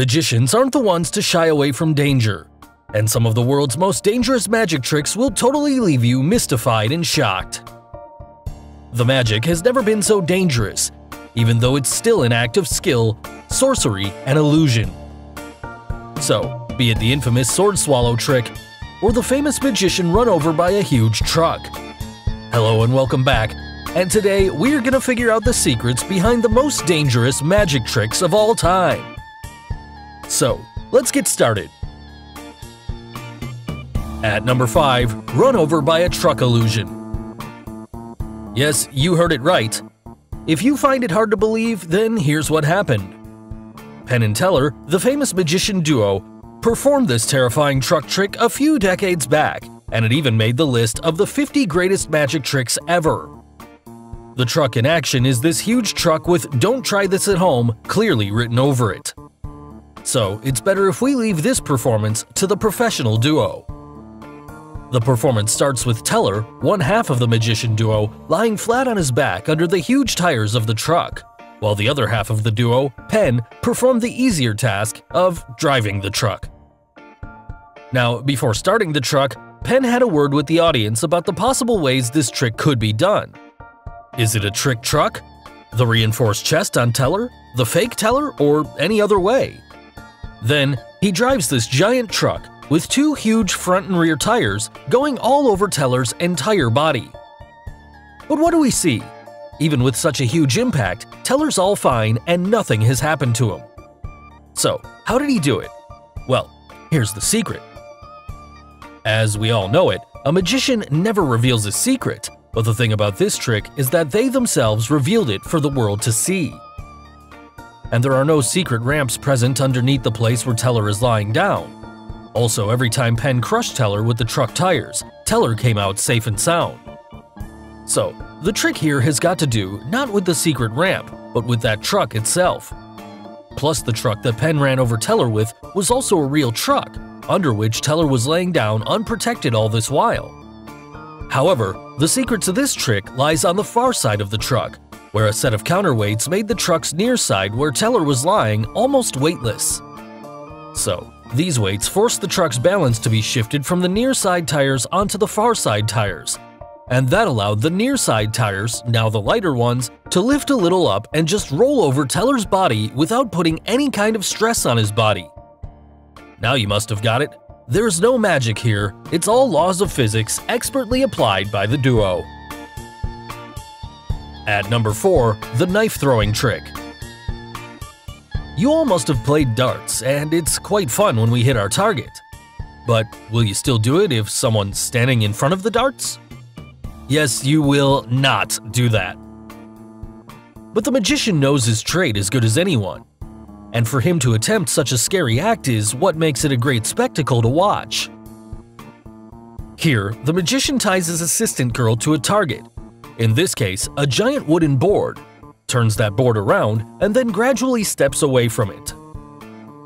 Magicians aren't the ones to shy away from danger, and some of the world's most dangerous magic tricks will totally leave you mystified and shocked. The magic has never been so dangerous, even though it's still an act of skill, sorcery, and illusion. So, be it the infamous sword swallow trick, or the famous magician run over by a huge truck. Hello and welcome back, and today we're gonna figure out the secrets behind the most dangerous magic tricks of all time. So, let's get started. At number 5, run over by a truck illusion. Yes, you heard it right. If you find it hard to believe, then here's what happened. Penn and Teller, the famous magician duo, performed this terrifying truck trick a few decades back, and it even made the list of the 50 greatest magic tricks ever. The truck in action is this huge truck with "Don't try this at home" clearly written over it. So, it's better if we leave this performance to the professional duo. The performance starts with Teller, one half of the magician duo, lying flat on his back under the huge tires of the truck, while the other half of the duo, Penn, performed the easier task of driving the truck. Now, before starting the truck, Penn had a word with the audience about the possible ways this trick could be done. Is it a trick truck? The reinforced chest on Teller? The fake Teller? Or any other way? Then, he drives this giant truck with two huge front and rear tires going all over Teller's entire body. But what do we see? Even with such a huge impact, Teller's all fine and nothing has happened to him. So, how did he do it? Well, here's the secret. As we all know it, a magician never reveals a secret, but the thing about this trick is that they themselves revealed it for the world to see. And there are no secret ramps present underneath the place where Teller is lying down. Also, every time Penn crushed Teller with the truck tires, Teller came out safe and sound. So, the trick here has got to do not with the secret ramp, but with that truck itself. Plus, the truck that Penn ran over Teller with was also a real truck, under which Teller was laying down unprotected all this while. However, the secret to this trick lies on the far side of the truck, where a set of counterweights made the truck's near side where Teller was lying almost weightless. So, these weights forced the truck's balance to be shifted from the near side tires onto the far side tires, and that allowed the near side tires, now the lighter ones, to lift a little up and just roll over Teller's body without putting any kind of stress on his body. Now you must have got it. There's no magic here, it's all laws of physics expertly applied by the duo. At number 4, the knife throwing trick. You all must have played darts, and it's quite fun when we hit our target. But will you still do it if someone's standing in front of the darts? Yes, you will not do that. But the magician knows his trade as good as anyone, and for him to attempt such a scary act is what makes it a great spectacle to watch. Here, the magician ties his assistant girl to a target, in this case, a giant wooden board, turns that board around, and then gradually steps away from it.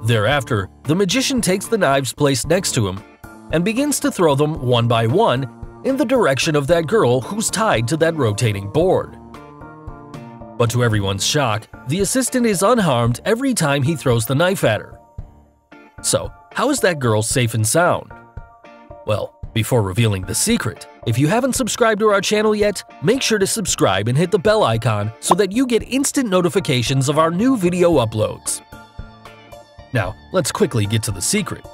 Thereafter, the magician takes the knives placed next to him and begins to throw them one by one in the direction of that girl who's tied to that rotating board. But to everyone's shock, the assistant is unharmed every time he throws the knife at her. So, how is that girl safe and sound? Well, before revealing the secret, if you haven't subscribed to our channel yet, make sure to subscribe and hit the bell icon so that you get instant notifications of our new video uploads. Now, let's quickly get to the secret.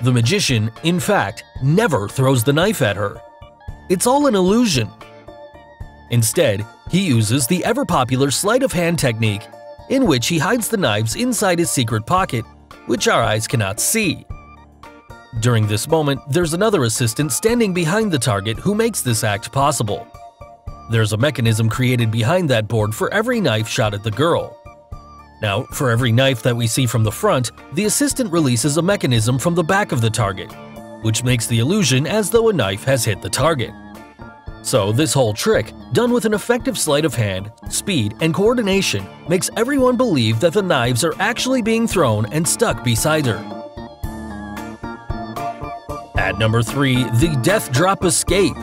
The magician, in fact, never throws the knife at her. It's all an illusion. Instead, he uses the ever-popular sleight of hand technique, in which he hides the knives inside his secret pocket, which our eyes cannot see. During this moment, there's another assistant standing behind the target who makes this act possible. There's a mechanism created behind that board for every knife shot at the girl. Now, for every knife that we see from the front, the assistant releases a mechanism from the back of the target, which makes the illusion as though a knife has hit the target. So this whole trick, done with an effective sleight of hand, speed, and coordination, makes everyone believe that the knives are actually being thrown and stuck beside her. At number 3, the Death Drop Escape.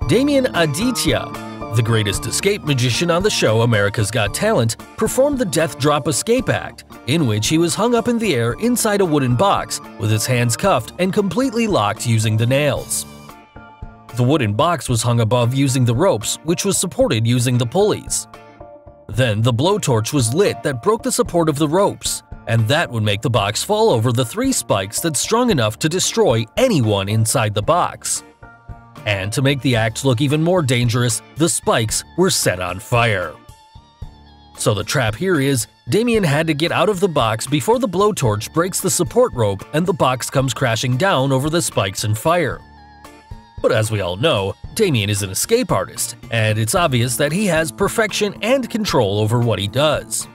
Damien Aditya, the greatest escape magician on the show America's Got Talent, performed the Death Drop Escape act, in which he was hung up in the air inside a wooden box with his hands cuffed and completely locked using the nails. The wooden box was hung above using the ropes, which was supported using the pulleys. Then the blowtorch was lit that broke the support of the ropes, and that would make the box fall over the 3 spikes that's strong enough to destroy anyone inside the box. And to make the act look even more dangerous, the spikes were set on fire. So the trap here is, Damien had to get out of the box before the blowtorch breaks the support rope and the box comes crashing down over the spikes and fire. But as we all know, Damien is an escape artist, and it's obvious that he has perfection and control over what he does.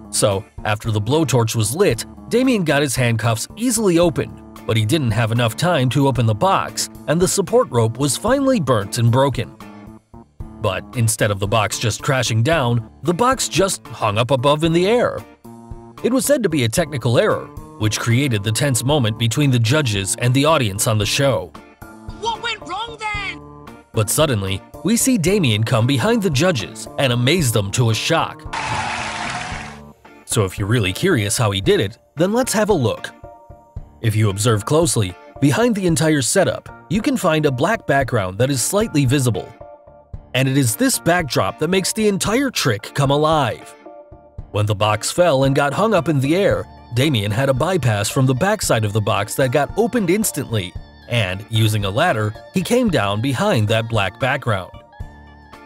So, after the blowtorch was lit, Damien got his handcuffs easily opened, but he didn't have enough time to open the box, and the support rope was finally burnt and broken. But instead of the box just crashing down, the box just hung up above in the air. It was said to be a technical error, which created the tense moment between the judges and the audience on the show. What went wrong then? But suddenly, we see Damien come behind the judges and amaze them to a shock. So if you're really curious how he did it, then let's have a look. If you observe closely, behind the entire setup, you can find a black background that is slightly visible. And it is this backdrop that makes the entire trick come alive. When the box fell and got hung up in the air, Damien had a bypass from the backside of the box that got opened instantly, and, using a ladder, he came down behind that black background.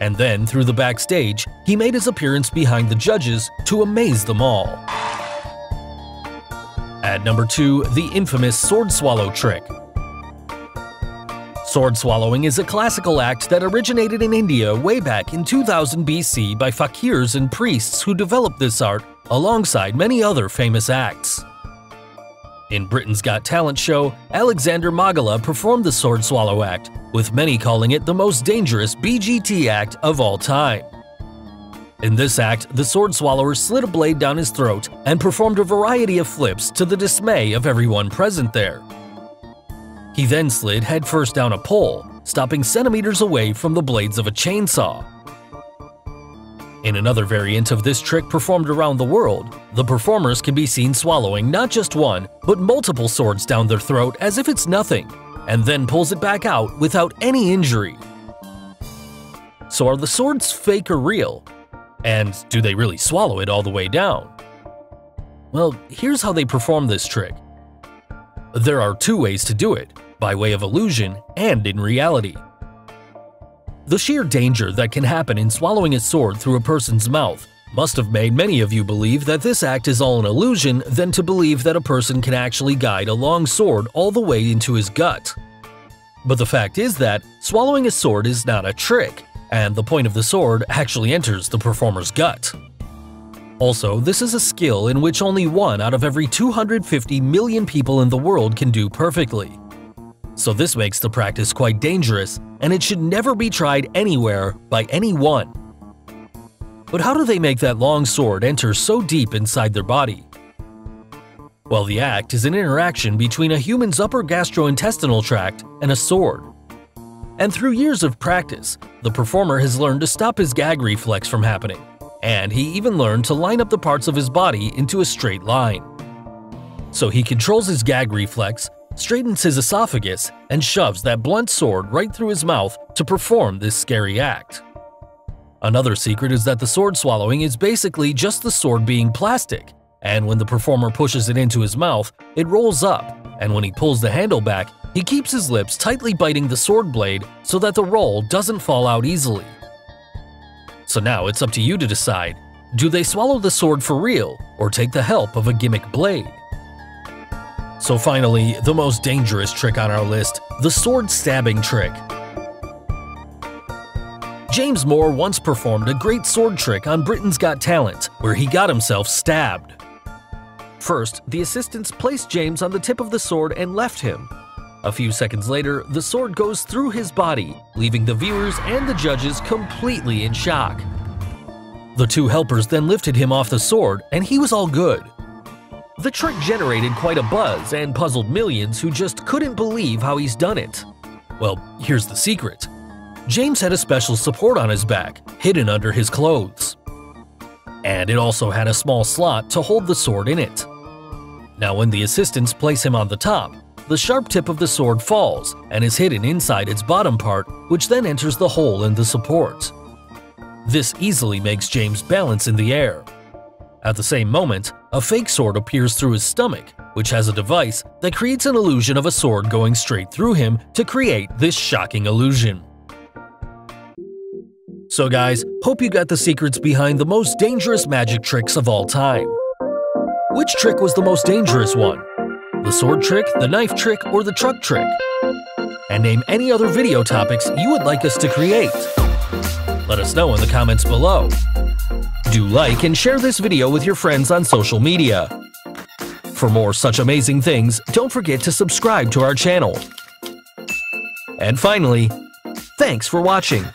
And then, through the backstage, he made his appearance behind the judges to amaze them all. At number 2, the infamous sword swallow trick. Sword swallowing is a classical act that originated in India way back in 2000 BC by fakirs and priests who developed this art alongside many other famous acts. In Britain's Got Talent show, Alexander Magala performed the sword swallow act, with many calling it the most dangerous BGT act of all time. In this act, the sword swallower slid a blade down his throat and performed a variety of flips to the dismay of everyone present there. He then slid headfirst down a pole, stopping centimeters away from the blades of a chainsaw. In another variant of this trick performed around the world, the performers can be seen swallowing not just one, but multiple swords down their throat as if it's nothing, and then pulls it back out without any injury. So are the swords fake or real? And do they really swallow it all the way down? Well, here's how they perform this trick. There are 2 ways to do it, by way of illusion and in reality. The sheer danger that can happen in swallowing a sword through a person's mouth must have made many of you believe that this act is all an illusion than to believe that a person can actually guide a long sword all the way into his gut. But the fact is that swallowing a sword is not a trick, and the point of the sword actually enters the performer's gut. Also, this is a skill in which only 1 out of every 250 million people in the world can do perfectly. So this makes the practice quite dangerous, and it should never be tried anywhere by anyone. But how do they make that long sword enter so deep inside their body? Well, the act is an interaction between a human's upper gastrointestinal tract and a sword. And through years of practice, the performer has learned to stop his gag reflex from happening, and he even learned to line up the parts of his body into a straight line. So he controls his gag reflex, straightens his esophagus, and shoves that blunt sword right through his mouth to perform this scary act. Another secret is that the sword swallowing is basically just the sword being plastic, and when the performer pushes it into his mouth, it rolls up, and when he pulls the handle back, he keeps his lips tightly biting the sword blade so that the roll doesn't fall out easily. So now it's up to you to decide, do they swallow the sword for real or take the help of a gimmick blade? So finally, the most dangerous trick on our list, the sword stabbing trick. James Moore once performed a great sword trick on Britain's Got Talent, where he got himself stabbed. First, the assistants placed James on the tip of the sword and left him. A few seconds later, the sword goes through his body, leaving the viewers and the judges completely in shock. The 2 helpers then lifted him off the sword, and he was all good. The trick generated quite a buzz and puzzled millions who just couldn't believe how he's done it. Well, here's the secret. James had a special support on his back, hidden under his clothes. and it also had a small slot to hold the sword in it. Now when the assistants place him on the top, the sharp tip of the sword falls and is hidden inside its bottom part, which then enters the hole in the support. This easily makes James balance in the air. At the same moment, a fake sword appears through his stomach, which has a device that creates an illusion of a sword going straight through him to create this shocking illusion. So guys, hope you got the secrets behind the most dangerous magic tricks of all time. Which trick was the most dangerous one? The sword trick, the knife trick, or the truck trick? And name any other video topics you would like us to create. Let us know in the comments below. Do like and share this video with your friends on social media. For more such amazing things, don't forget to subscribe to our channel. And finally, thanks for watching.